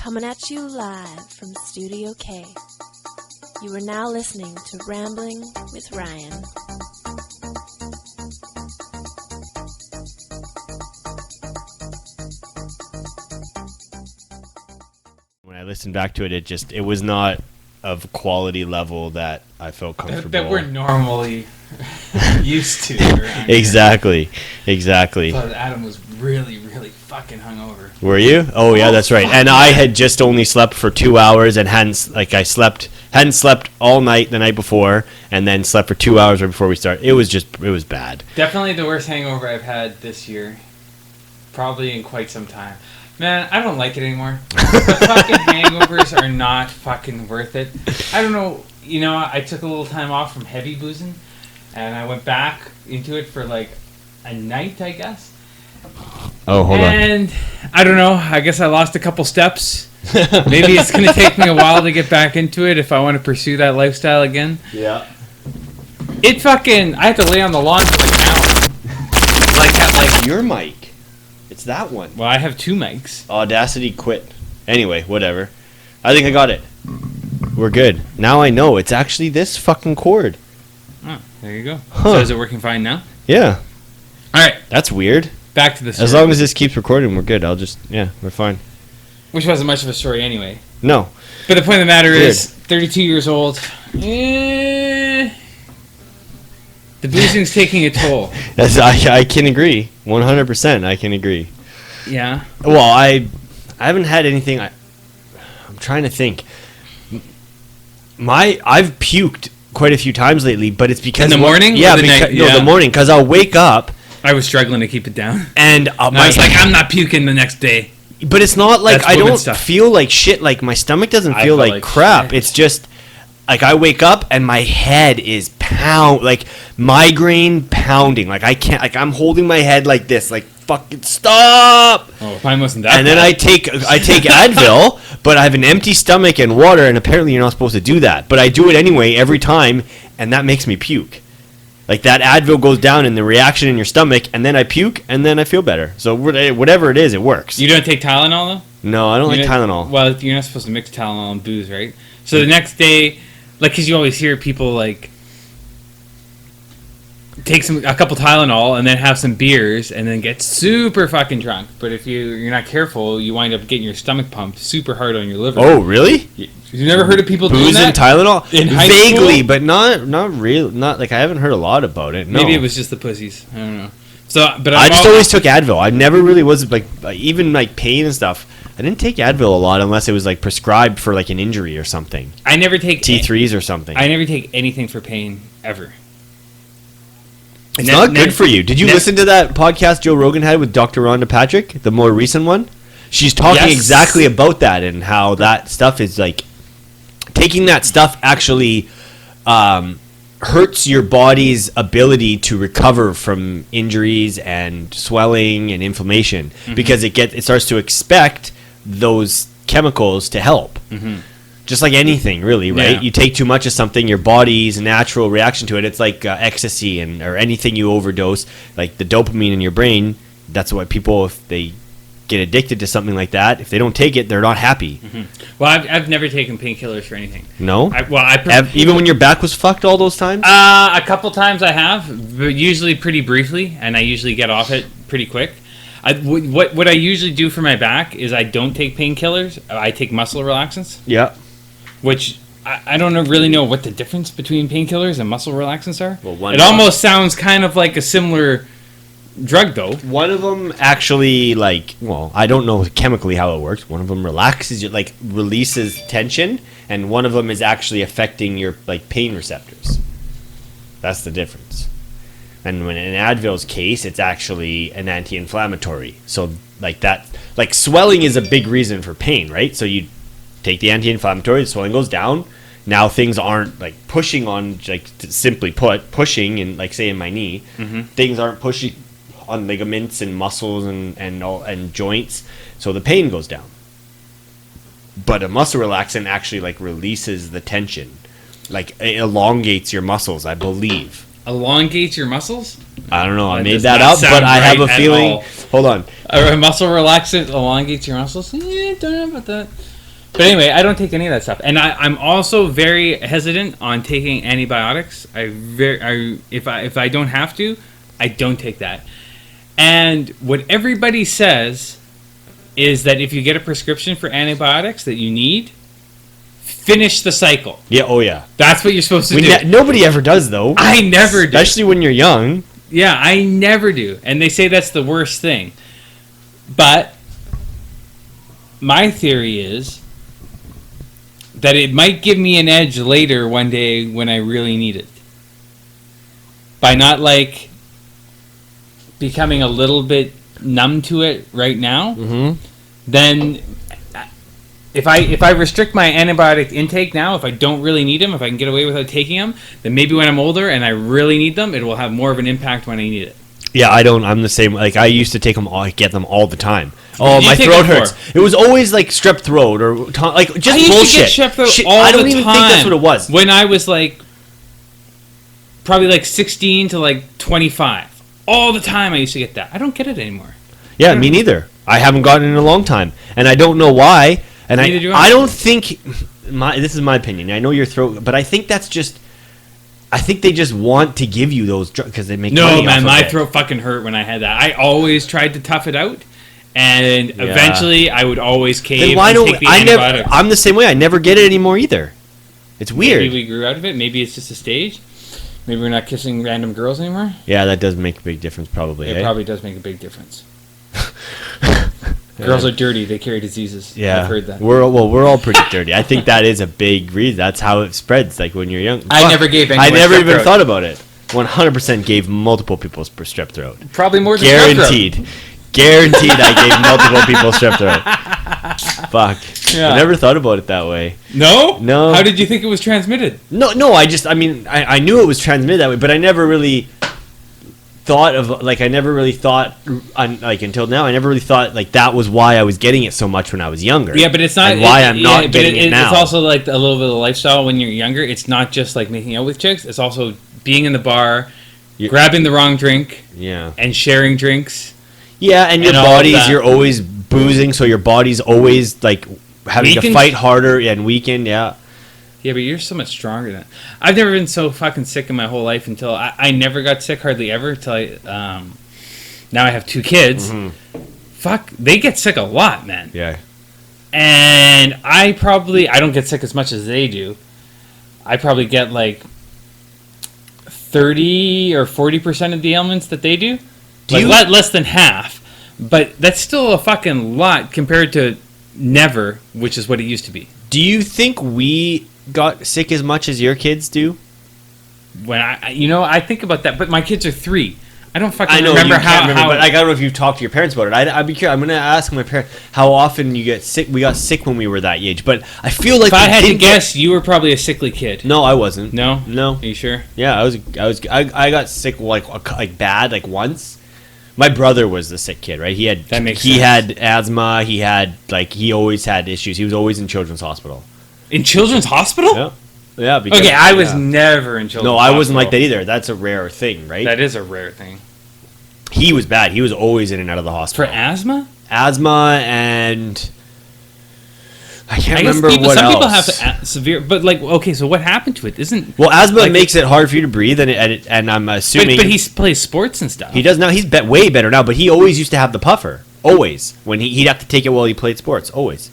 Coming at you live from Studio K. You are now listening to Rambling with Ryan. When I listened back to it, it was not of quality level that I felt comfortable. That we're normally used to. Exactly. But Adam was really fucking hungover. Were you? Oh yeah, that's right. And I had just only slept for 2 hours and hadn't slept all night the night before, and then slept for 2 hours right before we started. It was bad. Definitely the worst hangover I've had this year. Probably in quite some time. Man, I don't like it anymore. The fucking hangovers are not fucking worth it. I don't know. You know, I took a little time off from heavy boozing, and I went back into it for like a night, I guess. Oh, hold on. And I don't know. I guess I lost a couple steps. Maybe it's going to take me a while to get back into it if I want to pursue that lifestyle again. Yeah. I have to lay on the lawn for like an hour. Like your mic. It's that one. Well, I have two mics. Audacity quit. Anyway, whatever. I think I got it. We're good. Now I know. It's actually this fucking cord. Oh, there you go. Huh. So is it working fine now? Yeah. All right. That's weird. Back to the story. As long as this keeps recording, we're good. We're fine. Which wasn't much of a story anyway. No. But the point of the matter is, 32 years old. The boozing's taking a toll. I can agree. 100%. I can agree. Yeah. Well, I haven't had anything. I'm trying to think. I've puked quite a few times lately, but it's because in the morning. Yeah, the morning. Because I'll wake up. I was struggling to keep it down, and I was like, I'm not puking the next day. But it's not like I don't stuff. feel like shit. Like my stomach doesn't feel like crap. Shit. It's just like I wake up and my head is like migraine pounding. Like I can't. Like I'm holding my head like this. Like fucking stop. Oh, mine wasn't that. And then I take Advil, but I have an empty stomach and water, and apparently you're not supposed to do that. But I do it anyway every time, and that makes me puke. Like that Advil goes down in the reaction in your stomach, and then I puke, and then I feel better. So whatever it is, it works. You don't take Tylenol though? No, I don't like Tylenol. Well, you're not supposed to mix Tylenol and booze, right? So the next day, like, because you always hear people like take a couple Tylenol and then have some beers and then get super fucking drunk. But if you're not careful, you wind up getting your stomach pumped super hard on your liver. Oh, really? You never heard of people doing Booze that? and Tylenol? In high Vaguely, school? but not real. Not like I haven't heard a lot about it. No. Maybe it was just the pussies. I don't know. So, but I just always took Advil. I never really was like even like pain and stuff. I didn't take Advil a lot unless it was like prescribed for like an injury or something. I never take T3s or something. I never take anything for pain ever. It's not good for you. Did you listen to that podcast Joe Rogan had with Dr. Rhonda Patrick, the more recent one? She's talking exactly about that and how that stuff is like taking that stuff actually hurts your body's ability to recover from injuries and swelling and inflammation because it starts to expect those chemicals to help. Just like anything, really, right? Yeah. You take too much of something, your body's natural reaction to it. It's like ecstasy or anything you overdose, like the dopamine in your brain. That's why people, if they get addicted to something like that, if they don't take it, they're not happy. Well, I've never taken painkillers for anything. No? Even when your back was fucked all those times? A couple times I have, but usually pretty briefly, and I usually get off it pretty quick. What I usually do for my back is I don't take painkillers. I take muscle relaxants. Yeah. Which I don't really know what the difference between painkillers and muscle relaxants are. Well, it almost sounds kind of like a similar drug, though. One of them actually, I don't know chemically how it works. One of them relaxes you, releases tension, and one of them is actually affecting your pain receptors. That's the difference. And when in Advil's case, it's actually an anti-inflammatory. So swelling is a big reason for pain, right? So you take the anti-inflammatory, the swelling goes down. Now things aren't pushing on, simply put, pushing, and say in my knee, things aren't pushing on ligaments and muscles and joints, so the pain goes down. But a muscle relaxant actually releases the tension, it elongates your muscles, I believe. Elongates your muscles? I don't know. I made that up, but I have a feeling. Hold on. A muscle relaxant elongates your muscles. Don't know about that. But anyway, I don't take any of that stuff, and I'm also very hesitant on taking antibiotics. If I don't have to, I don't take that. And what everybody says is that if you get a prescription for antibiotics that you need, finish the cycle. Yeah. Oh yeah. That's what you're supposed to do. Nobody ever does though. I never do. Especially when you're young. Yeah, I never do, and they say that's the worst thing. But my theory is that it might give me an edge later one day when I really need it. By not like becoming a little bit numb to it right now, then if I restrict my antibiotic intake now, if I don't really need them, if I can get away without taking them, then maybe when I'm older and I really need them, it will have more of an impact when I need it. Yeah, I don't. I'm the same. Like I used to take them get them all the time. Oh, my take throat it hurts. for? It was always like strep throat or like just I used bullshit. to get strep throat Shit, all I don't the even time think that's what it was. when I was like probably like 16 to like 25. All the time I used to get that. I don't get it anymore. Yeah, me neither. I haven't gotten it in a long time, and I don't know why. And Neither do I don't think this is my opinion. I know your throat, but I think that's just. I think they just want to give you those drugs because they make money No, man, off my of it. throat fucking hurt when I had that. I always tried to tough it out, and eventually I would always cave Then why and don't take the I never? antibiotics. I'm the same way. I never get it anymore either. It's weird. Maybe we grew out of it. Maybe it's just a stage. Maybe we're not kissing random girls anymore. Yeah, that does make a big difference, probably. It probably does make a big difference. Girls are dirty. They carry diseases. Yeah, I've heard that. we're all pretty dirty. I think that is a big reason. That's how it spreads. Like when you're young. I never gave anyone I never strep even throat. thought about it. 100% gave multiple people strep throat. Probably more than strep throat. Guaranteed. I gave multiple people strep throat. Fuck. Yeah. I never thought about it that way. No? No. How did you think it was transmitted? No. I knew it was transmitted that way, but I never really thought of like until now. I never really thought like that was why I was getting it so much when I was younger. Yeah, but it's not and why I'm not getting it now. It's also like a little bit of lifestyle when you're younger. It's not just like making out with chicks. It's also being in the bar, grabbing the wrong drink, and sharing drinks. Yeah, and your and all of bodies, that. you're always boozing, so your body's always like having Weakened? to fight harder and weakened. Yeah. Yeah, but you're so much stronger than I've never been so fucking sick in my whole life until I never got sick hardly ever until now I have 2 kids. Fuck, they get sick a lot, man. Yeah. And I don't get sick as much as they do. I probably get like 30 or 40% of the ailments that they do. Less than half. But that's still a fucking lot compared to never, which is what it used to be. Do you think we got sick as much as your kids do? When I think about that, but my kids are 3. I don't fucking I know remember you can't remember, how. but I don't know if you've talked to your parents about it. I'd be curious. I'm gonna ask my parents how often you get sick. We got sick when we were that age, but I feel like If I had to guess, you were probably a sickly kid. No, I wasn't. No. No. Are you sure? Yeah, I got sick like bad like once. My brother was the sick kid, right? He had asthma. He always had issues. He was always in children's hospital. In children's hospital? Yeah. Yeah. Because, Okay, I was never in children's No, hospital. I wasn't like that either. That's a rare thing, right? That is a rare thing. He was bad. He was always in and out of the hospital. For asthma? Asthma and I can't I guess remember what some else. people have severe, but like, okay, so what happened to it? Well, asthma like, makes it hard for you to breathe, and I'm assuming. But he plays sports and stuff. He does now. He's way better now, but he always used to have the puffer. Always when he'd have to take it while he played sports. Always.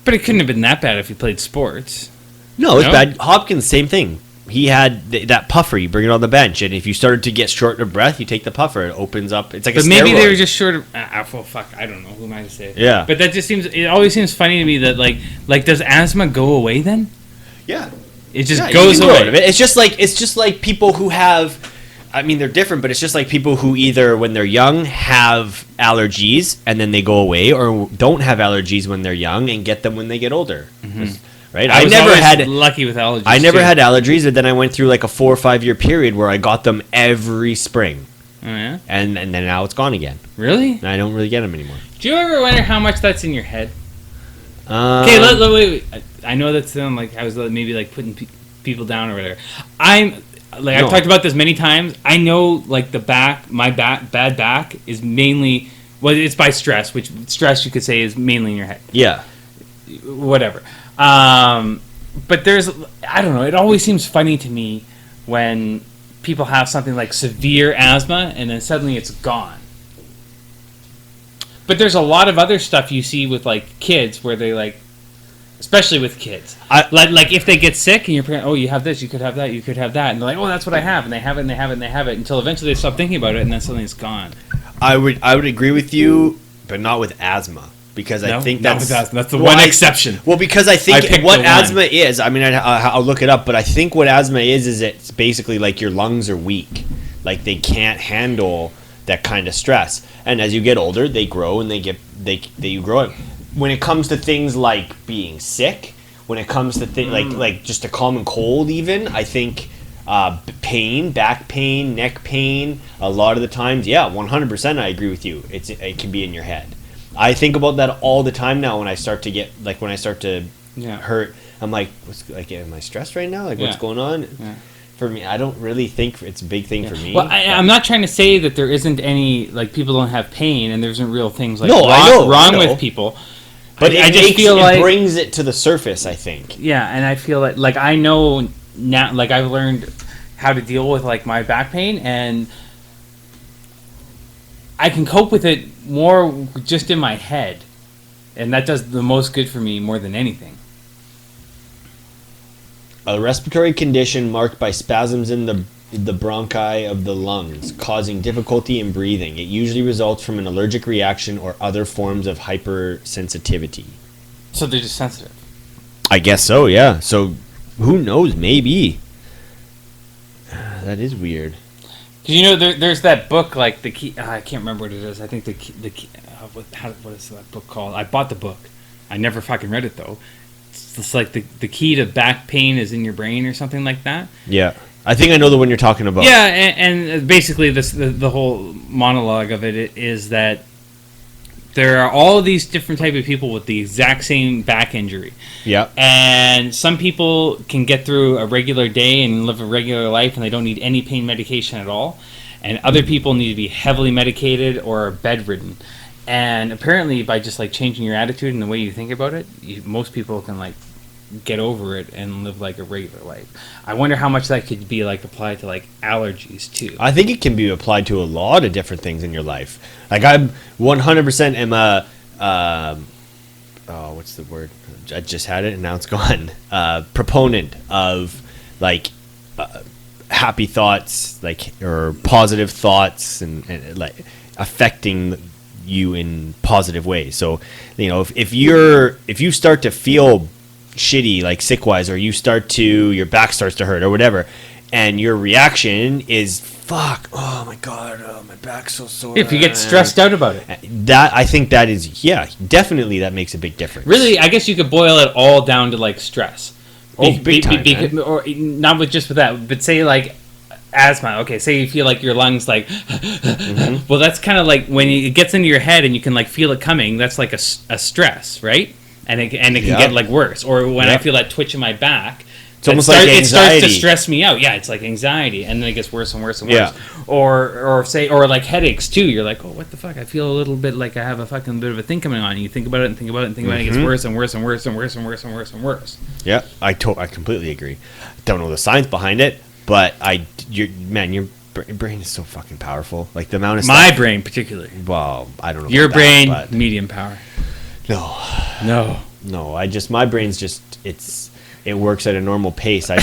But it couldn't have been that bad if he played sports. No, it's bad. Hopkins, same thing. He had that puffer. You bring it on the bench, and if you started to get short of breath, you take the puffer. It opens up. It's like but a maybe steroid. they were just short of. Well, fuck, I don't know. Who am I to say? Yeah. But that just seems. It always seems funny to me that like does asthma go away then? Yeah. It just Yeah, goes you can grow away. out of it. It's just like people who have. I mean, they're different, but it's just like people who either when they're young have allergies and then they go away, or don't have allergies when they're young and get them when they get older. Right? I was never always had lucky with allergies. I never too. had allergies, but then I went through like a 4 or 5 year period where I got them every spring, Oh, yeah? and then now it's gone again. Really? And I don't really get them anymore. Do you ever wonder how much that's in your head? Um, Okay, wait. I know that's like I was maybe like putting people down or whatever. I'm like I've talked about this many times. I know like my bad back is mainly, well, it's by stress, which stress you could say is mainly in your head. Yeah. Whatever. But there's, I don't know, it always seems funny to me when people have something like severe asthma and then suddenly it's gone. But there's a lot of other stuff you see with like kids where they like, especially with kids, like if they get sick and your parent, oh, you have this, you could have that, you could have that, and they're like, oh, that's what I have, and they have it, and they have it, and they have it, until eventually they stop thinking about it, and then suddenly it's gone. I would agree with you, but not with asthma, because I think that's the one exception. Well, because I think what asthma is, I mean, I'll look it up, but I think what asthma is it's basically like your lungs are weak, like they can't handle that kind of stress, and as you get older, they grow and you grow it. When it comes to things like being sick, when it comes to like just a common cold, even I think pain, back pain, neck pain, a lot of the times, 100%, I agree with you. It can be in your head. I think about that all the time now when I start to hurt. I'm like, am I stressed right now? Like, what's going on? Yeah. For me, I don't really think it's a big thing for me. Well, I'm not trying to say that there isn't any, like, people don't have pain and there isn't real things like wrong with people. But I just feel like it brings it to the surface, I think. Yeah, and I feel like I know now, like I've learned how to deal with like my back pain, and I can cope with it more just in my head, and that does the most good for me more than anything. A respiratory condition marked by spasms in the bronchi of the lungs, causing difficulty in breathing. It usually results from an allergic reaction or other forms of hypersensitivity. So they're just sensitive? I guess so, yeah. So who knows? Maybe. That is weird. Because, you know, there's that book, like, the key... I can't remember what it is. I think the key... what is that book called? I bought the book. I never fucking read it, though. It's like the key to back pain is in your brain or something like that. Yeah. I think I know the one you're talking about. Yeah, and basically the whole monologue of it is that there are all of these different type of people with the exact same back injury. Yeah. And some people can get through a regular day and live a regular life and they don't need any pain medication at all. And other people need to be heavily medicated or bedridden. And apparently by just like changing your attitude and the way you think about it, most people can like get over it and live like a regular life. I wonder how much that could be like applied to like allergies too. I think it can be applied to a lot of different things in your life. Like I'm 100% am a what's the word? I just had it and now it's gone. Proponent of like happy thoughts, like, or positive thoughts, and like affecting you in positive ways. So, you know, if you start to feel shitty, like sick-wise, or your back starts to hurt or whatever, and your reaction is fuck, oh my god, oh my back's so sore. If you get stressed out about it, that I think that is definitely that makes a big difference. Really, I guess you could boil it all down to like stress. Big time, or not with just with that, but say like asthma. Okay, say you feel like your lungs like mm-hmm. Well, that's kind of like when it gets into your head and you can like feel it coming. That's like a stress, right? And it can get like worse. Or when I feel that twitch in my back, it's almost like anxiety. It starts to stress me out. Yeah, it's like anxiety, and then it gets worse and worse and worse. Or like headaches too. You're like, oh, what the fuck? I feel a little bit like I have a fucking bit of a thing coming on. And you think about it and think about it and think about it. It gets worse and worse and worse and worse and worse and worse and worse. Yeah, I completely agree. Don't know the science behind it, but your brain is so fucking powerful. Like the amount of my brain particularly. Well, I don't know. Your brain, but medium power. No. My brain's just it works at a normal pace. I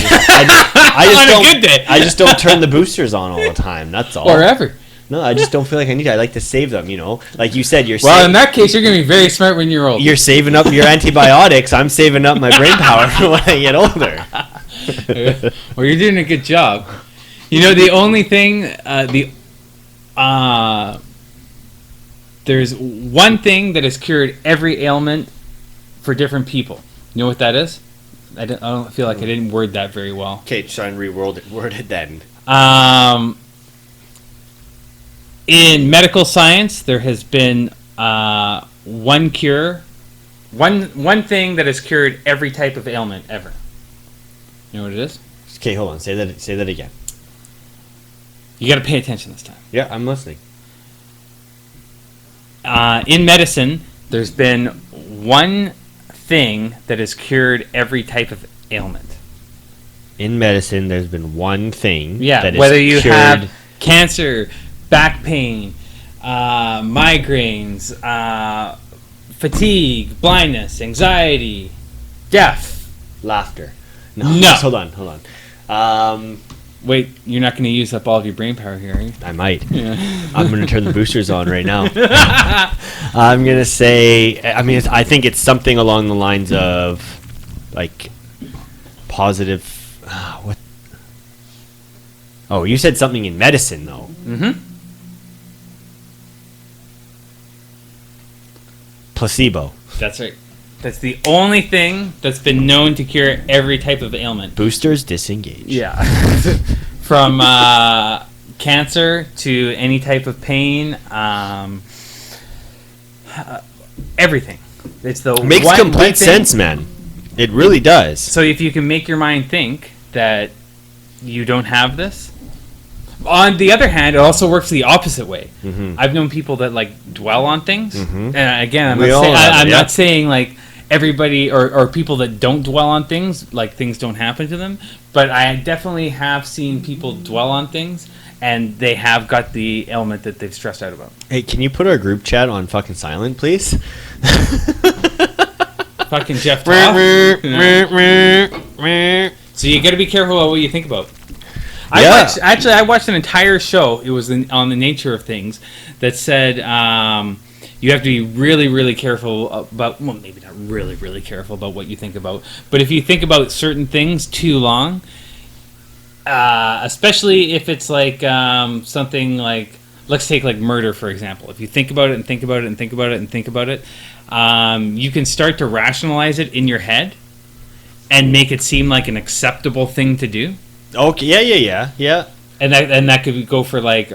just don't turn the boosters on all the time. That's all. Or ever. No, I just don't feel like I need to. I like to save them, you know. Like you said, well, in that case, you're going to be very smart when you're old. You're saving up your antibiotics. I'm saving up my brain power for when I get older. Well, you're doing a good job. You know, the only thing, there's one thing that has cured every ailment for different people. You know what that is? I don't feel like I didn't word that very well. Okay, try and reword it then. In medical science, there has been one cure, one thing that has cured every type of ailment ever. You know what it is? Okay, hold on. Say that again. You got to pay attention this time. Yeah, I'm listening. In medicine, there's been one thing that has cured every type of ailment. In medicine, there's been one thing. Yeah, that whether is you cured. have cancer, back pain, migraines, fatigue, blindness, anxiety, death. Laughter. No. No. Just hold on. Wait, you're not going to use up all of your brain power here, are you? I might. Yeah. I'm going to turn the boosters on right now. I'm going to say, I think it's something along the lines of, like, positive, what? Oh, you said something in medicine, though. Mm-hmm. Placebo. That's right. That's the only thing that's been known to cure every type of ailment. Boosters disengage. Yeah. From cancer to any type of pain, everything. It's the Makes one complete thing. sense, man. It really does. So if you can make your mind think that you don't have this. On the other hand, it also works the opposite way. Mm-hmm. I've known people that like dwell on things, Mhm. and again, We all have it, I'm yeah. not saying like everybody or people that don't dwell on things, like things don't happen to them. But I definitely have seen people dwell on things, and they have got the ailment that they've stressed out about. Hey, can you put our group chat on fucking silent, please? Fucking Jeff Toff. So you got to be careful about what you think about. Yeah. I watched an entire show. It was on the nature of things that said you have to be really, really careful about. Well, maybe not really, really careful about what you think about. But if you think about certain things too long, especially if it's like something like, let's take like murder for example. If you think about it and think about it and think about it and think about it, you can start to rationalize it in your head and make it seem like an acceptable thing to do. Okay, yeah. And that could go for like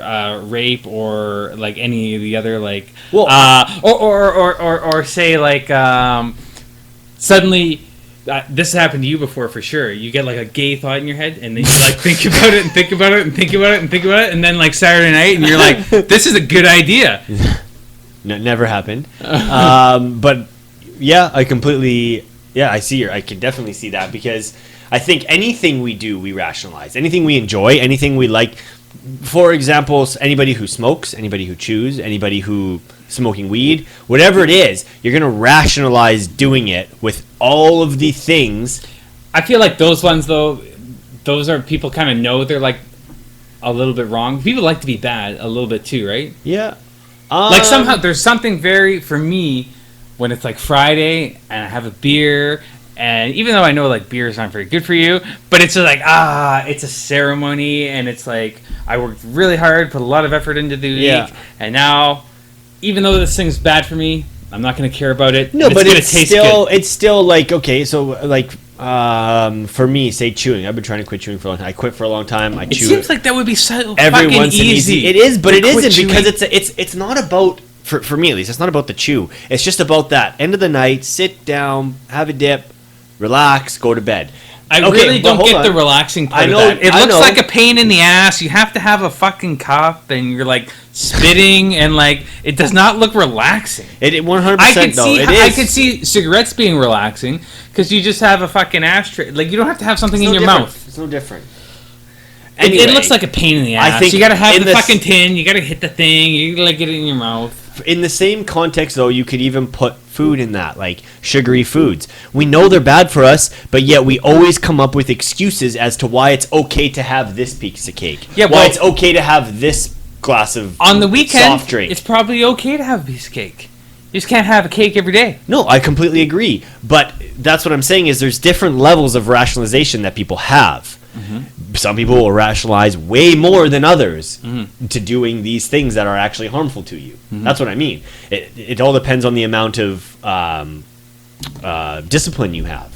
rape or like any of the other like Well, or say like suddenly this happened to you before for sure. You get like a gay thought in your head and then you like think about it and think about it and think about it and think about it and then like Saturday night and you're like, this is a good idea. No, never happened. But yeah, I can definitely see that because I think anything we do, we rationalize. Anything we enjoy, anything we like. For example, anybody who smokes, anybody who chews, anybody who smoking weed, whatever it is, you're going to rationalize doing it with all of the things. I feel like those ones, though, those are people kind of know they're like a little bit wrong. People like to be bad a little bit too, right? Yeah. Like somehow there's something very, for me, when it's like Friday and I have a beer. And even though I know like beer is not very good for you, but it's just like it's a ceremony, and it's like I worked really hard, put a lot of effort into the week, and now even though this thing's bad for me, I'm not going to care about it. No, but it's taste still good. it's still like okay, so like for me, say chewing. I've been trying to quit chewing for a long time. I quit for a long time. I It chew seems like that would be so every fucking once easy. It is, but to it isn't quit because chewing. it's not about for me at least. It's not about the chew. It's just about that end of the night. Sit down, have a dip. Relax, go to bed. I really don't get the relaxing part of that. It looks like a pain in the ass. You have to have a fucking cup, and you're like spitting, and like it does not look relaxing. It 100% though. It is. I could see cigarettes being relaxing because you just have a fucking ashtray. Like you don't have to have something in your mouth. It's no different. Anyway, it looks like a pain in the ass. I think you gotta have the fucking tin. You gotta hit the thing. You gotta get it in your mouth. In the same context, though, you could even put food in that, like sugary foods. We know they're bad for us, but yet we always come up with excuses as to why it's okay to have this piece of cake. Yeah, why it's okay to have this glass of on the weekend, soft drink. It's probably okay to have a piece of cake. You just can't have a cake every day. No, I completely agree. But that's what I'm saying is there's different levels of rationalization that people have. Mm-hmm. Some people will rationalize way more than others to doing these things that are actually harmful to you. Mm-hmm. That's what I mean. It all depends on the amount of discipline you have.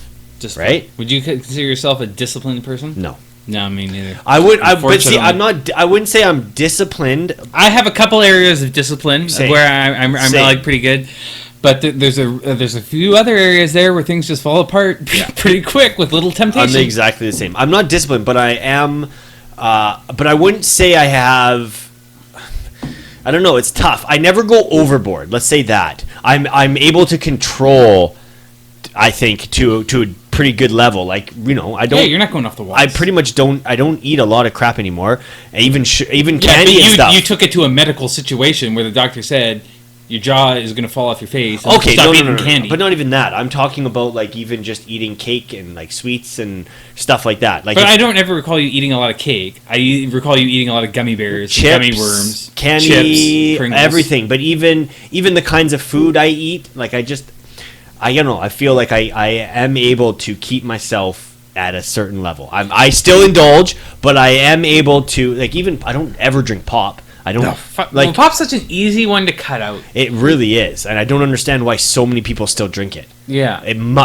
Right? Would you consider yourself a disciplined person? No. No, me neither. But see, I'm not. I wouldn't say I'm disciplined. I have a couple areas of discipline where I'm like pretty good, but there's a few other areas there where things just fall apart pretty quick with little temptation. I'm exactly the same. I'm not disciplined, but I am. but I wouldn't say I have. I don't know. It's tough. I never go overboard. Let's say that I'm able to control. I think to a pretty good level. Like, you know, I don't. Yeah, you're not going off the walls. I pretty much don't. I don't eat a lot of crap anymore. Even Yeah, candy but and stuff. you took it to a medical situation where the doctor said your jaw is going to fall off your face. And Okay, stop no, eating candy. But not even that. I'm talking about like even just eating cake and like sweets and stuff like that. Like, But I don't ever recall you eating a lot of cake. I recall you eating a lot of gummy bears, chips, gummy worms, candy, chips, Pringles. everything. But even the kinds of food I eat, like I don't know. I feel like I am able to keep myself at a certain level. I still indulge, but I am able to, like, even I don't ever drink pop. I don't Well, like pop's such an easy one to cut out. it. Really is, and I don't understand why so many people still drink it. Yeah.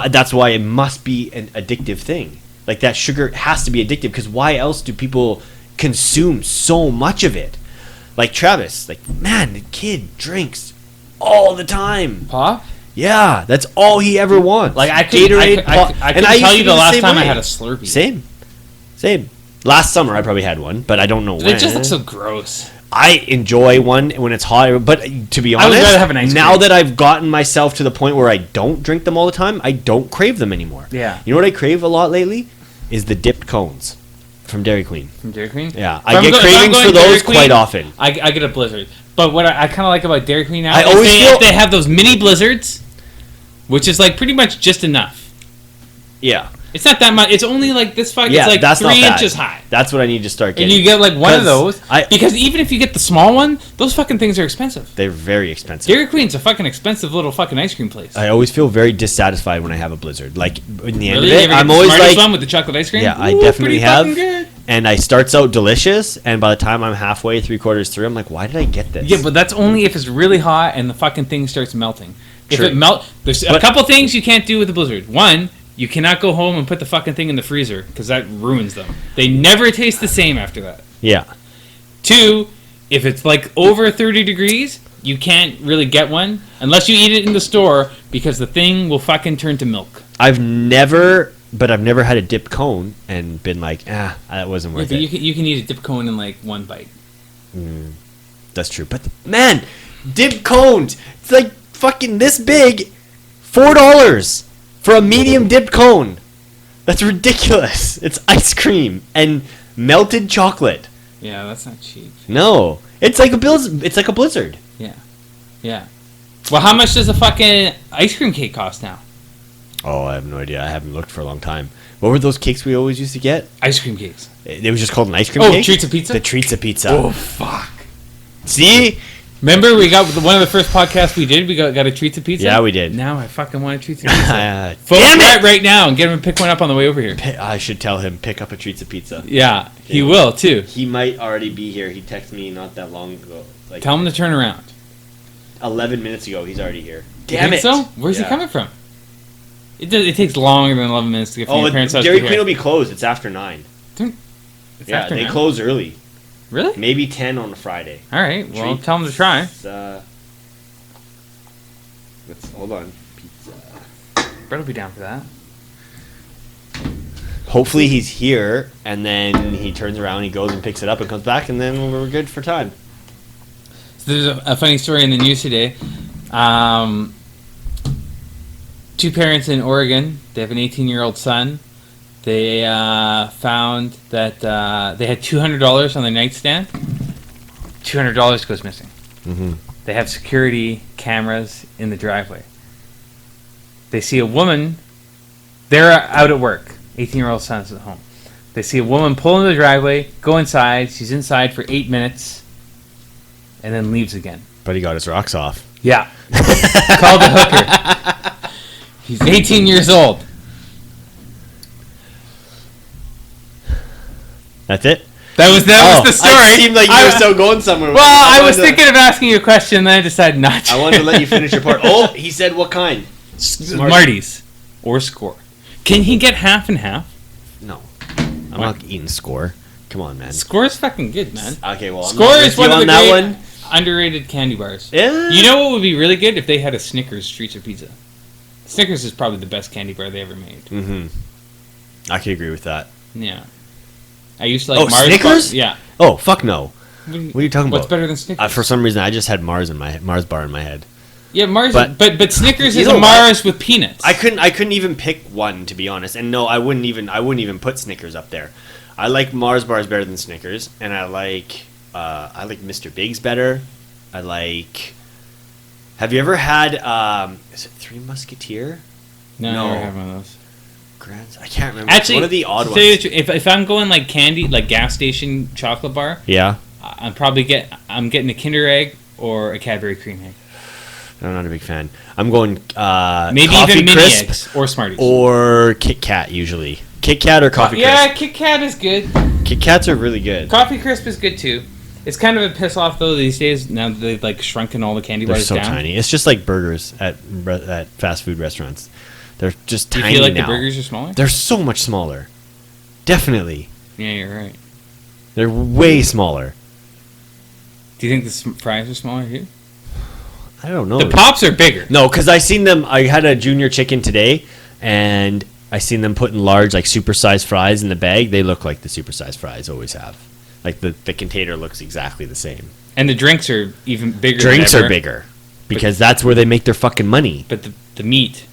That's why it must be an addictive thing. Like, that sugar has to be addictive, because why else do people consume so much of it? Like Travis, like, man, the kid drinks all the time. Pop? Yeah, that's all he ever wants. Like, I Gatorade, pop. I And couldn't tell used you to the be last same time I way. had a Slurpee. Same. Last summer I probably had one, but I don't know when. It just looks so gross. I enjoy one when it's hot, but to be I would honest, rather have an ice now cream. that I've gotten myself to the point where I don't drink them all the time, I don't crave them anymore. Yeah. You know what I crave a lot lately? Is the dipped cones from Dairy Queen. From Dairy Queen? Yeah, If I I'm get go- if I'm cravings going for those Dairy Queen, quite often. I get a Blizzard. But what I kind of like about Dairy Queen now I is always feel- if they have those mini Blizzards, which is like pretty much just enough. Yeah. It's not that much. It's only like this fucking. Yeah, It's like that's not 3 bad. inches high. That's what I need to start And getting. you get like one of 'Cause those. Because even if you get the small one, those fucking things are expensive. They're very expensive. Dairy Queen's a fucking expensive little fucking ice cream place. I always feel very dissatisfied when I have a Blizzard. Like, in the end Really? of You it, ever I'm get the always Smarties like, one with the chocolate ice cream? yeah, I Ooh, definitely pretty have. fucking good. And I starts out delicious, and by the time I'm halfway, 3/4 through, I'm like, why did I get this? Yeah, but that's only if it's really hot and the fucking thing starts melting. If True. it there's a But- couple things you can't do with the Blizzard. One, you cannot go home and put the fucking thing in the freezer because that ruins them. They never taste the same after that. Yeah. Two, if it's like over 30 degrees, you can't really get one unless you eat it in the store because the thing will fucking turn to milk. I've never had a dip cone and been like, that wasn't Yeah, worth but it. you can eat a dip cone in like one bite. That's true. But man, dip cones, it's like fucking this big, $4 for a medium dip cone. That's ridiculous. It's ice cream and melted chocolate. Yeah, that's not cheap. No, it's like a Blizzard. Yeah. Well, how much does a fucking ice cream cake cost now? Oh, I have no idea. I haven't looked for a long time. What were those cakes we always used to get? Ice cream cakes. It was just called an ice cream Oh, cake? Treats of Pizza? The Treats of Pizza. Oh, fuck. See? Remember we got one of the first podcasts we did? We got a Treats of Pizza? Yeah, we did. Now I fucking want a Treats of Pizza. Damn it! Right now and get him to pick one up on the way over here. I should tell him, pick up a Treats of Pizza. Yeah, he will too. He might already be here. He texted me not that long ago. Like Tell him to turn around. 11 minutes ago, he's already here. You Damn think it! so? Where's he Yeah. coming from? It takes longer than 11 minutes to get from Oh, your parents' house Dairy to Queen here. will be closed. It's after 9. It's Yeah, after they now? close early. Really? Maybe 10 on a Friday. All right. Well, Treats, tell him to try. Hold on. Pizza. Brett will be down for that. Hopefully he's here, and then he turns around, he goes and picks it up and comes back, and then we're good for time. So there's a funny story in the news today. Two parents in Oregon, they have an 18-year-old son. They found that they had $200 on their nightstand. $200 goes missing. Mm-hmm. They have security cameras in the driveway. They see a woman. They're out at work. 18-year-old son's at home. They see a woman pull into the driveway, go inside. She's inside for 8 minutes, and then leaves again. But he got his rocks off. Yeah. Called a hooker. He's 18 years old. That's it? That was the story. It seemed like you were still going somewhere. Well, I was wanted to- thinking of asking you a question, and then I decided not to. I wanted to let you finish your part. Oh, he said what kind? Smarties or Score. Can he get half and half? No. I'm not eating Score. Come on, man. Score is fucking good, man. Okay, well, I'm Score not is with one you of the on great that one. underrated candy bars. Yeah. You know what would be really good if they had a Snickers Treats of Pizza. Snickers is probably the best candy bar they ever made. Mm-hmm. I can agree with that. Yeah. I used to like Oh, Mars Snickers? bar. Yeah. Oh, fuck no. What are you talking What's about? better than Snickers? For some reason, I just had Mars bar in my head. Yeah, Mars. But- But Snickers You is know a Mars with peanuts. I couldn't even pick one, to be honest. And no, I wouldn't even put Snickers up there. I like Mars bars better than Snickers, and I like Mr. Big's better. I like. Have you ever had? Is it Three Musketeer? No, No. I never had one of those. I can't remember. Actually, one of the odd to tell you ones. the truth, if I'm going like candy, like gas station chocolate bar, Yeah, I'm getting a Kinder Egg or a Cadbury cream egg. I'm not a big fan. I'm going Maybe Coffee even mini Crisp eggs or Smarties. or Kit Kat usually. Kit Kat or Coffee Crisp. Yeah, Kit Kat is good. Kit Kats are really good. Coffee Crisp is good too. It's kind of a piss off though these days. Now that they've like shrunken all the candy They're bars so down. tiny. It's just like burgers at fast food restaurants. They're just Do you tiny feel like now. the burgers are smaller? They're so much smaller. Definitely. Yeah, you're right. They're way smaller. Do you think the fries are smaller too? I don't know. The pops are bigger. No, because I seen them. I had a junior chicken today, and I seen them putting large, like supersized fries in the bag. They look like the supersized fries always have. Like the container looks exactly the same. And the drinks are even bigger. Drinks than are ever, bigger because that's where they make their fucking money. but the meat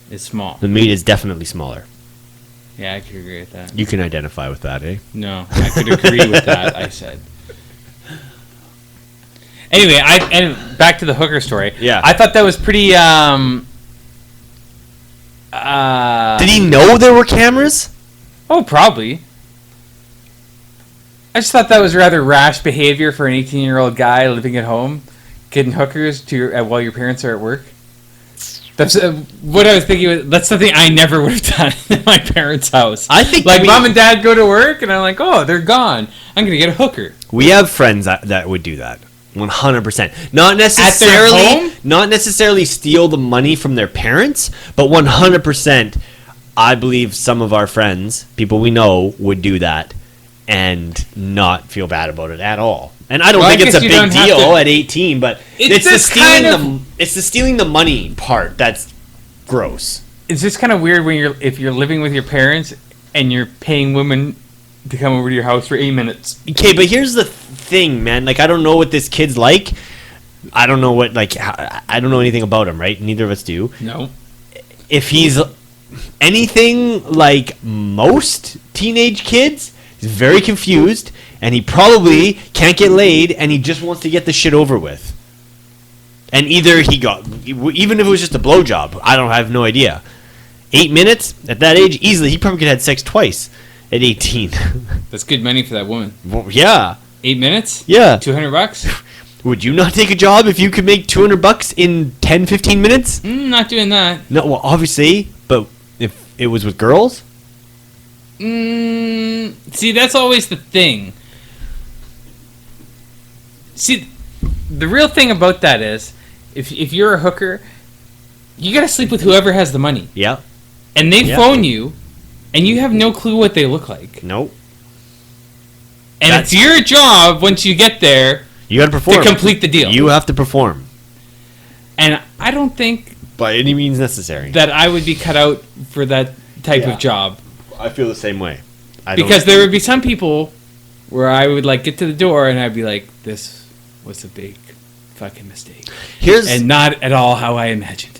is small. The meat is definitely smaller. Yeah, I could agree with that. You can identify with that, eh? No, I could agree with that. I said. Anyway, and back to the hooker story. Yeah. I thought that was pretty. Did he know there were cameras? Oh, probably. I just thought that was rather rash behavior for an 18-year-old guy living at home, getting hookers while your parents are at work. That's what I was thinking. That's something I never would have done in my parents' house. I think like mom and dad go to work, and I'm like, oh, they're gone. I'm gonna get a hooker. We have friends that would do that. 100%. Not necessarily steal the money from their parents, but 100%. I believe some of our friends, people we know, would do that and not feel bad about it at all. And I don't think it's a big deal at 18, but it's the stealing the money part that's gross. It's just kind of weird if you're living with your parents and you're paying women to come over to your house for 8 minutes. Okay, but here's the thing, man. Like, I don't know what this kid's like. I don't know I don't know anything about him, right? Neither of us do. No. If he's anything like most teenage kids, he's very confused, and he probably can't get laid, and he just wants to get the shit over with. And either even if it was just a blowjob, I have no idea. 8 minutes at that age, easily, he probably could have had sex twice at 18. That's good money for that woman. Well, yeah. 8 minutes? Yeah. $200? Would you not take a job if you could make $200 in 10, 15 minutes? Not doing that. No, well, obviously, but if it was with girls? See, that's always the thing. See, the real thing about that is, if you're a hooker, you gotta sleep with whoever has the money. Yeah. And they phone you, and you have no clue what they look like. Nope. And it's your job, once you get there, you gotta perform to complete the deal. You have to perform. And I don't think By any means necessary. that I would be cut out for that type of job. I feel the same way. Because there would be some people where I would get to the door and I'd be like, this was a big fucking mistake. And not at all how I imagined.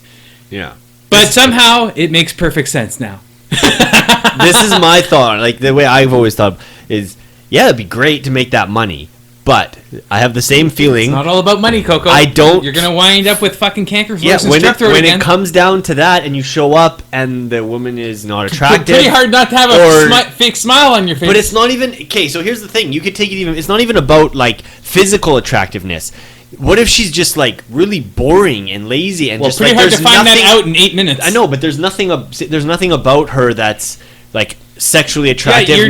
Yeah. But somehow it makes perfect sense now. This is my thought. Like, the way I've always thought is, yeah, it'd be great to make that money. But I have the same feeling. It's not all about money, Coco. I don't. You're gonna wind up with fucking canker Yeah, and strep throat when again. it comes down to that, and you show up, and the woman is not attractive. It's pretty hard not to have a fake smile on your face. But it's not even okay. So here's the thing: you could take it even. It's not even about physical attractiveness. What if she's just really boring and lazy and just pretty hard to find that out in 8 minutes. I know, but there's nothing about her that's sexually attractive. Yeah, But you're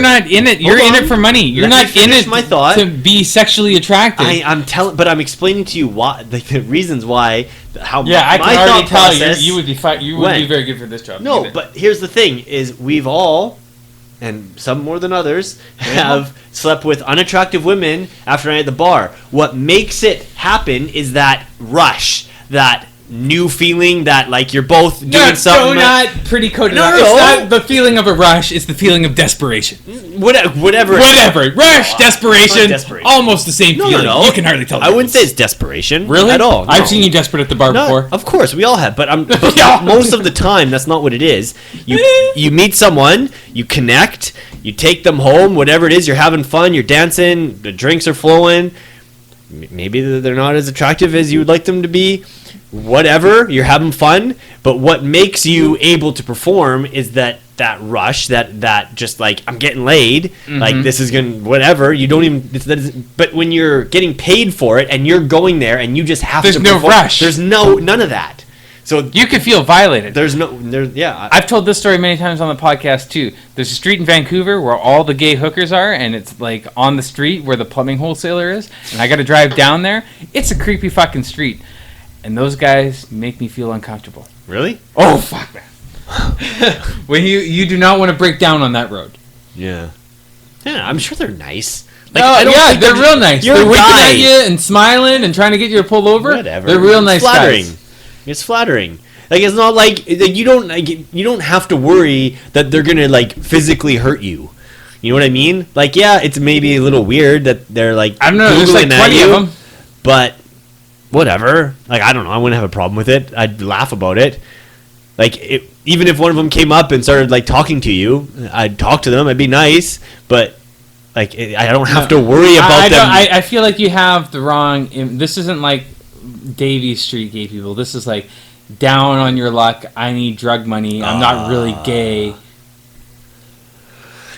not in it. You're in it for money. You're not in it my thought. to be sexually attractive. I'm explaining to you why, the reasons why. How I my can already thought tell process, you would be very good for this job. No, but here's the thing: is we've all, and some more than others, have slept with unattractive women after night at the bar. What makes it happen is that rush, that new feeling that like you're both doing something. No, not pretty coded. No. It's not the feeling of a rush. It's the feeling of desperation. Whatever. Rush, desperation. Desperation. Almost the same feeling. No. You can hardly tell. I wouldn't say it's desperation. Really? At all. No. I've seen you desperate at the bar before. Of course, we all have. But most of the time, that's not what it is. You meet someone, you connect, you take them home, whatever it is. You're having fun. You're dancing. The drinks are flowing. Maybe they're not as attractive as you would like them to be. Whatever, you're having fun, but what makes you able to perform is that rush, that just like I'm getting laid, like this is gonna whatever. You don't even. But when you're getting paid for it and you're going there and you just have to. There's no rush. There's none of that. So you could feel violated. I've told this story many times on the podcast too. There's a street in Vancouver where all the gay hookers are, and it's like on the street where the plumbing wholesaler is, and I got to drive down there. It's a creepy fucking street. And those guys make me feel uncomfortable. Really? Oh, fuck, man. When you do not want to break down on that road. Yeah. Yeah, I'm sure they're nice. They're real nice. You're they're a winking guy. at you and smiling and trying to get you to pull over. Whatever. They're real nice guys. It's flattering. Like it's not like you don't have to worry that they're gonna like physically hurt you. You know what I mean? Like yeah, it's maybe a little weird that they're like I don't know. There's like 20 of them, but. Whatever. Like, I don't know. I wouldn't have a problem with it. I'd laugh about it. Like, even if one of them came up and started, like, talking to you, I'd talk to them. I'd be nice. But, like, I don't have to worry about them. I feel like you have the wrong... This isn't, like, Davie Street gay people. This is, like, down on your luck. I need drug money. I'm not really gay.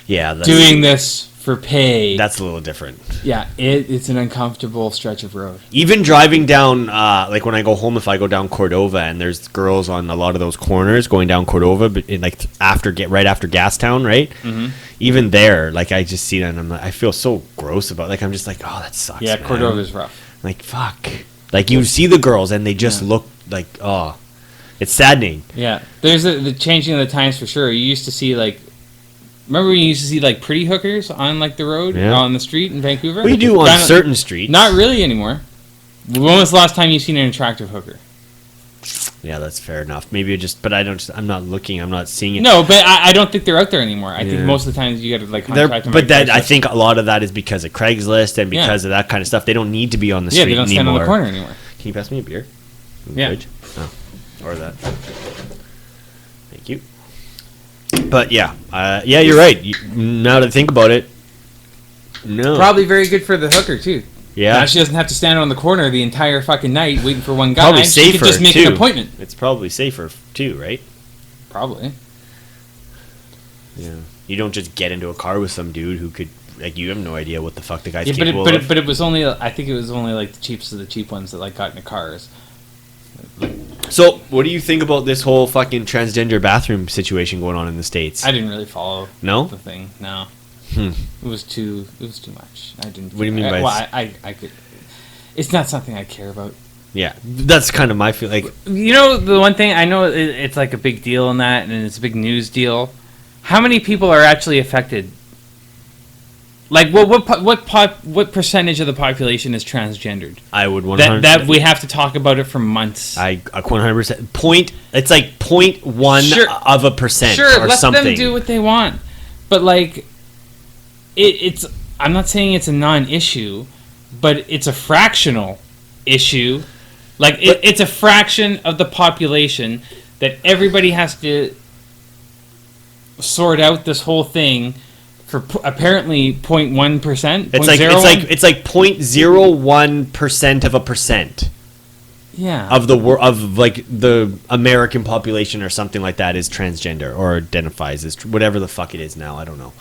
Yeah. Doing this for pay. That's a little different. Yeah, it's an uncomfortable stretch of road. Even driving down, like when I go home, if I go down Cordova and there's girls on a lot of those corners going down Cordova, but right after Gastown, right? Mm-hmm. Even there, like I just see that and I'm like, I feel so gross about. Like I'm just like, oh, that sucks. Yeah, man. Cordova's rough. Like fuck. Like you see the girls and they just look like oh, it's saddening. Yeah, there's the changing of the times for sure. You used to see like. Remember when you used to see like pretty hookers on like the road, on the street in Vancouver? We do on certain streets. Not really anymore. When was the last time you've seen an attractive hooker? Yeah, that's fair enough. Maybe but I'm not looking. I'm not seeing it. No, but I don't think they're out there anymore. I think most of the times you got to like contact them. But I think a lot of that is because of Craigslist and because of that kind of stuff. They don't need to be on the street anymore. Yeah, they don't stand on the corner anymore. Can you pass me a beer? Yeah. Oh, or that. Thank you. But yeah, you're right. Now that I think about it, no. Probably very good for the hooker too. Yeah, now she doesn't have to stand on the corner the entire fucking night waiting for one guy. Probably safer she could just make an appointment. It's probably safer too, right? Probably. Yeah, you don't just get into a car with some dude who could like you have no idea what the fuck the guy's capable of. But it was only I think it was only like the cheapest of the cheap ones that like got into cars. So, what do you think about this whole fucking transgender bathroom situation going on in the States? I didn't really follow the thing. No. It was too much. I didn't. What do you mean by I could. It's not something I care about. Yeah, that's kind of my feel. Like you know, the one thing I know it's like a big deal in that, and it's a big news deal. How many people are actually affected? Like, what percentage of the population is transgendered? I would 100%. That we have to talk about it for months. I 100%. It's like 0.1 of a percent sure, or let something. them do what they want. But, like, it's... I'm not saying it's a non-issue, but it's a fractional issue. Like, it's a fraction of the population that everybody has to sort out this whole thing for apparently 0.1%. It's like 0.01% of a percent. Yeah. Of the American population or something like that is transgender or identifies as whatever the fuck it is now. I don't know.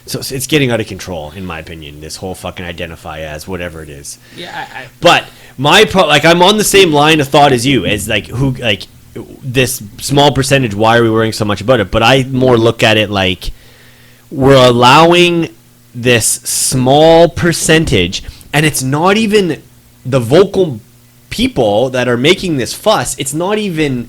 So it's getting out of control, in my opinion. This whole fucking identify as whatever it is. Yeah. But I'm on the same line of thought as you. As like who like this small percentage. Why are we worrying so much about it? But I more look at it like we're allowing this small percentage, and it's not even the vocal people that are making this fuss. It's not even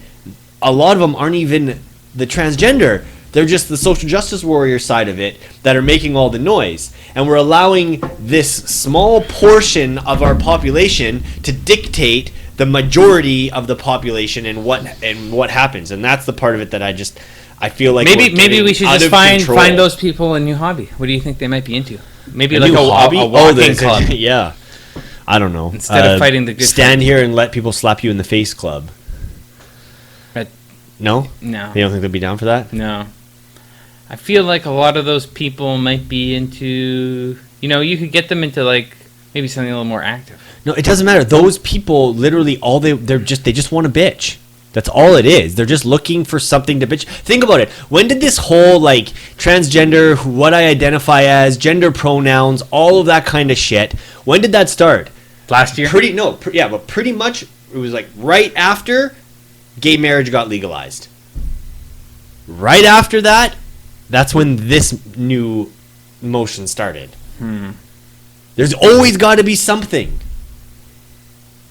a lot of them aren't even the transgender. They're just the social justice warrior side of it that are making all the noise. And we're allowing this small portion of our population to dictate the majority of the population and what happens, and that's the part of it that I feel like maybe we should just find those people a new hobby. What do you think they might be into? Maybe like new hobby? a walking club. Yeah, I don't know. Instead of fighting the good stand here and let people slap you in the face club. No? No. You don't think they'll be down for that? No. I feel like a lot of those people might be into, you could get them into like maybe something a little more active. No, it doesn't matter. Those people literally they just want to bitch. That's all it is. They're just looking for something to bitch. Think about it. When did this whole like transgender, what I identify as, gender pronouns, all of that kind of shit, when did that start? Last year? But pretty much it was like right after gay marriage got legalized. Right after that, that's when this new motion started. There's always got to be something.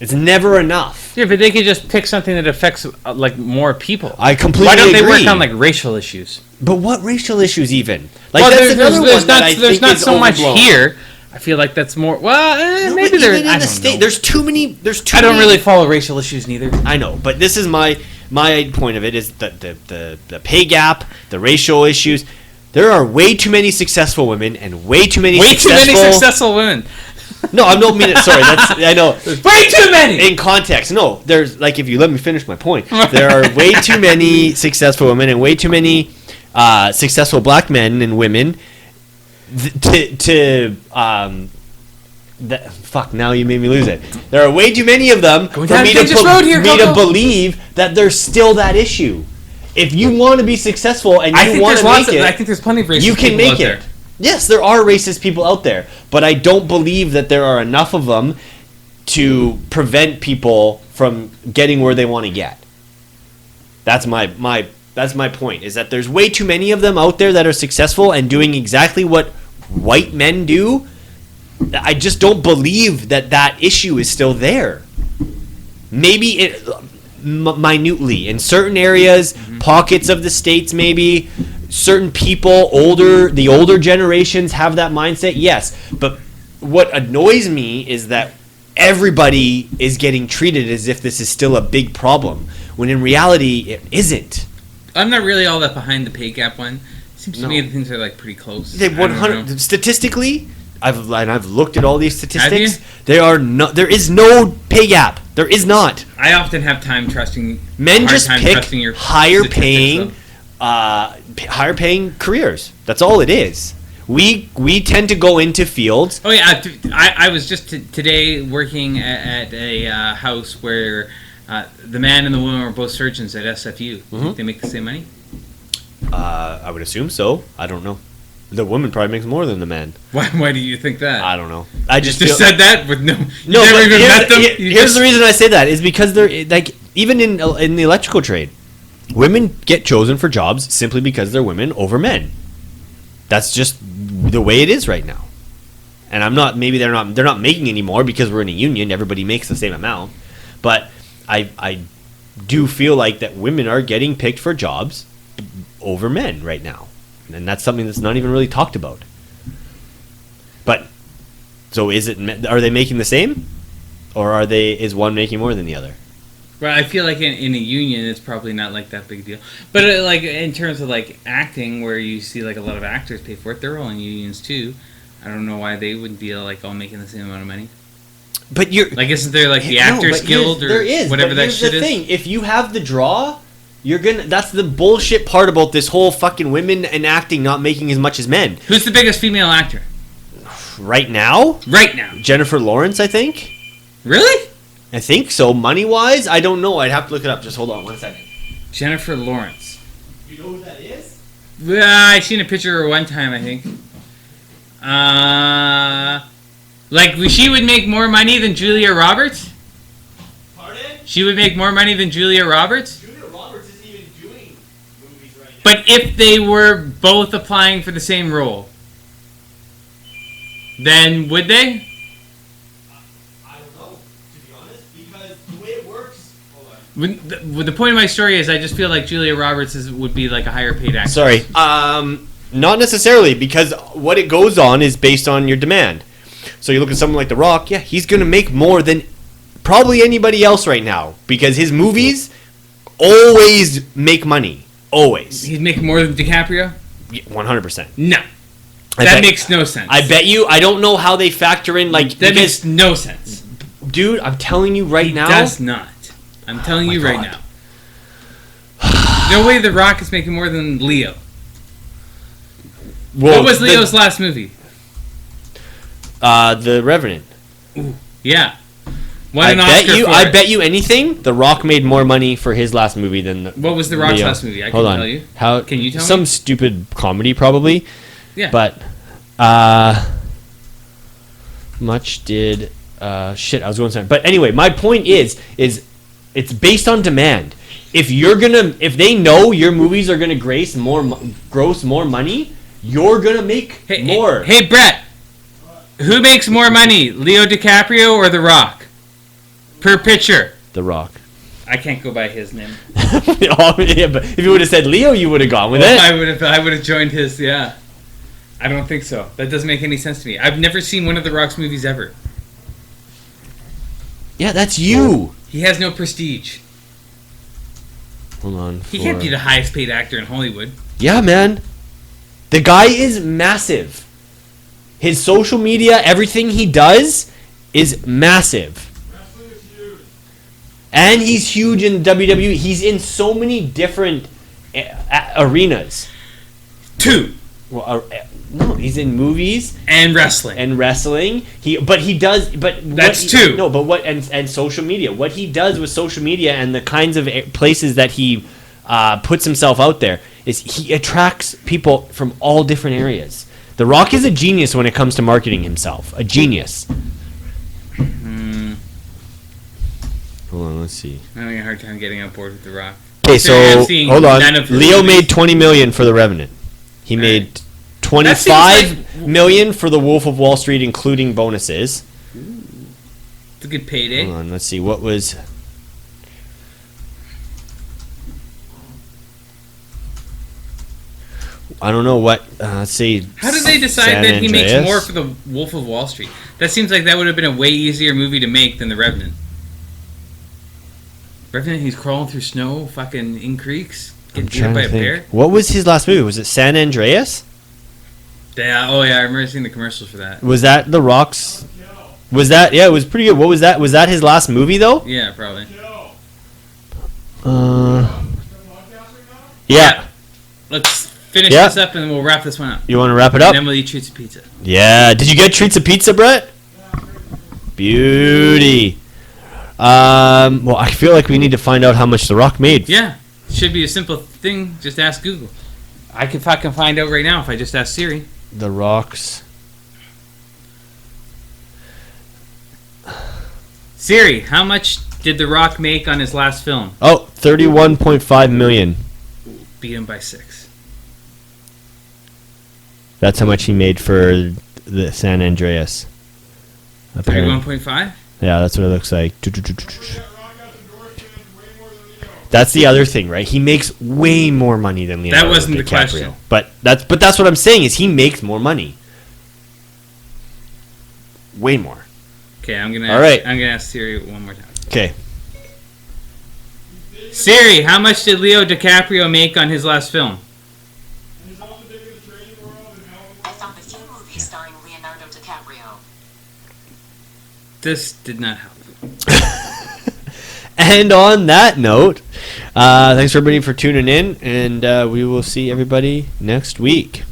It's never enough. Yeah, but they could just pick something that affects like more people. I completely agree. Why don't they work on like racial issues? But what racial issues even? Like there's not so much here. I feel like that's more. Well, maybe there's. I don't know. There's too many. I don't really follow racial issues neither. I know, but this is my point of it is the pay gap, the racial issues. There are way too many successful women and way too many successful women. No, I don't mean it. Sorry, I know. There's way too many. In context, no. There's like if you let me finish my point, there are way too many successful women and way too many successful black men and women. Fuck! Now you made me lose it. There are way too many of them for me to believe that there's still that issue. If you want to be successful and you want to make it, I think there's plenty of racist you can make it. Yes, there are racist people out there, but I don't believe that there are enough of them to prevent people from getting where they want to get. That's my point, is that there's way too many of them out there that are successful and doing exactly what white men do. I just don't believe that issue is still there. Maybe minutely in certain areas, pockets of the states maybe. Certain people, the older generations have that mindset, yes. But what annoys me is that everybody is getting treated as if this is still a big problem, when in reality it isn't. I'm not really all that behind the pay gap one. Seems to me the things are like pretty close. They 100 statistically, I've looked at all these statistics. There is no pay gap. There is not. I often have time trusting men just pick higher paying careers. That's all it is. We tend to go into fields. Oh yeah, I was just today working at a house where the man and the woman were both surgeons at SFU. Think they make the same money? I would assume so. I don't know. The woman probably makes more than the man. Why do you think that? I don't know. I just said that with no. You never even met them. Here's the reason I say that is because they're like even in the electrical trade. Women get chosen for jobs simply because they're women over men. That's just the way it is right now. And maybe they're not making any more because we're in a union, everybody makes the same amount. But I do feel like that women are getting picked for jobs over men right now. And that's something that's not even really talked about. But so are they making the same? Or is one making more than the other? Well, I feel like in a union, it's probably not like that big a deal. But like in terms of like acting, where you see like a lot of actors pay for it, they're all in unions too. I don't know why they wouldn't be like all making the same amount of money. But you're like, isn't there like the Actors Guild or whatever that shit is? Thing. If you have the draw, that's the bullshit part about this whole fucking women and acting not making as much as men. Who's the biggest female actor? Right now? Right now. Jennifer Lawrence, I think. Really? I think so. Money-wise, I don't know. I'd have to look it up. Just hold on 1 second. Jennifer Lawrence. You know who that is? I seen a picture of her one time, I think. She would make more money than Julia Roberts? Pardon? She would make more money than Julia Roberts? Julia Roberts isn't even doing movies right now. But if they were both applying for the same role, then would they? The point of my story is I just feel like Julia Roberts would be like a higher paid actress. Sorry. Not necessarily, because what it goes on is based on your demand. So you look at someone like The Rock, yeah, he's going to make more than probably anybody else right now because his movies always make money. Always. He's making more than DiCaprio? 100%. No. That makes no sense. I bet you. I don't know how they factor in that makes no sense. Dude, I'm telling you right now. Does not. I'm telling you right God. now. No way The Rock is making more than Leo. Well, what was Leo's last movie? The Revenant. Ooh, yeah. I bet you anything. The Rock made more money for his last movie than what was The Rock's last movie? I can tell you. Can you tell me? Some stupid comedy, probably. Yeah. But much did shit. I was going to say. But anyway, my point is it's based on demand. If they know your movies are gonna gross more money, you're gonna make more. Hey, Brett. Who makes more money, Leo DiCaprio or The Rock? Per picture. The Rock. I can't go by his name. Yeah, but if you would have said Leo, you would have gone with it. I would have joined his. Yeah. I don't think so. That doesn't make any sense to me. I've never seen one of The Rock's movies ever. Yeah, that's you. He has no prestige. Hold on. He can't be the highest paid actor in Hollywood. Yeah, man. The guy is massive. His social media, everything he does is massive. And he's huge in WWE. He's in so many different arenas. 2. Well, no, he's in movies and wrestling. That's 2. No, but what and social media. What he does with social media and the kinds of places that he puts himself out there is he attracts people from all different areas. The Rock is a genius when it comes to marketing himself. A genius. Hold on, let's see. I'm having a hard time getting on board with The Rock. Okay, so hold on. Leo made $20 million for The Revenant. He made $25 million for The Wolf of Wall Street, including bonuses. It's a good payday. Hold on, let's see. What was... I don't know what... let's see. How did they decide that he makes more for The Wolf of Wall Street? That seems like that would have been a way easier movie to make than The Revenant. Revenant, he's crawling through snow, fucking in creeks, getting beat up by a bear. What was his last movie? Was it San Andreas? Yeah, I remember seeing the commercials for that. Was that The Rock's... Was that... Yeah, it was pretty good. What was that? Was that his last movie, though? Yeah, probably. Yeah. Let's finish this up and then we'll wrap this one up. You want to wrap it up? And then we'll eat treats of pizza. Yeah. Did you get treats of pizza, Brett? Beauty. Well, I feel like we need to find out how much The Rock made. Yeah. Should be a simple thing. Just ask Google. I could fucking find out right now if I just ask Siri. The Rock's... Siri, how much did The Rock make on his last film? Oh, $31.5 million. Beat him by 6. That's how much he made for the San Andreas. 31.5? Yeah, that's what it looks like. That's the other thing, right? He makes way more money than Leonardo DiCaprio. That wasn't the question. But that's what I'm saying is he makes more money. Way more. Okay, I'm gonna ask Siri one more time. Okay. Siri, how much did Leo DiCaprio make on his last film? I found a few movies starring Leonardo DiCaprio. This did not help. And on that note, thanks everybody for tuning in, and we will see everybody next week.